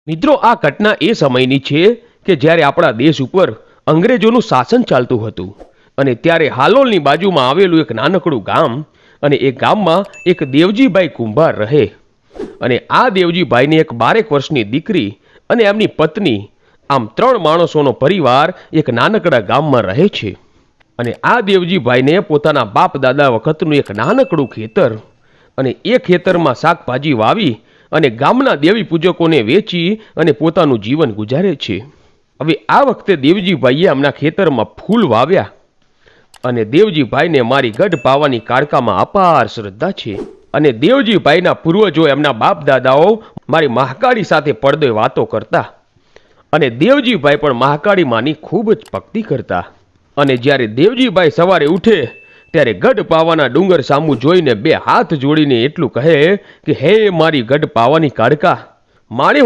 મિત્રો, આ ઘટના એ સમયની છે કે જ્યારે આપણા દેશ ઉપર અંગ્રેજોનું શાસન ચાલતું હતું અને ત્યારે હાલોલની બાજુમાં આવેલું એક નાનકડું ગામ અને એ ગામમાં એક દેવજીભાઈ કુંભાર રહે અને આ દેવજીભાઈને એક 12 વર્ષની દીકરી અને એમની પત્ની, આમ 3 માણસોનો પરિવાર એક નાનકડા ગામમાં રહે છે. અને આ દેવજીભાઈને પોતાના બાપ દાદા વખતનું એક નાનકડું ખેતર અને એ ખેતરમાં શાકભાજી વાવી અને ગામના દેવી પૂજકોને વેચી અને પોતાનું જીવન ગુજારે છે. હવે આ વખતે દેવજીભાઈએ એમના ખેતરમાં ફૂલ વાવ્યા અને દેવજીભાઈને મારી ગઢ પાવાની કાળકામાં અપાર શ્રદ્ધા છે અને દેવજીભાઈના પૂર્વજો એમના બાપ દાદાઓ મારી મહાકાળી સાથે પડદે વાતો કરતા અને દેવજીભાઈ પણ મહાકાળી માની ખૂબ જ ભક્તિ કરતા. અને જ્યારે દેવજીભાઈ સવારે ઉઠે ત્યારે ગઢ પાવાના ડુંગર સામું જોઈને 2 હાથ જોડીને એટલું કહે કે હે મારી ગઢ પાવાની કાળકા, મારે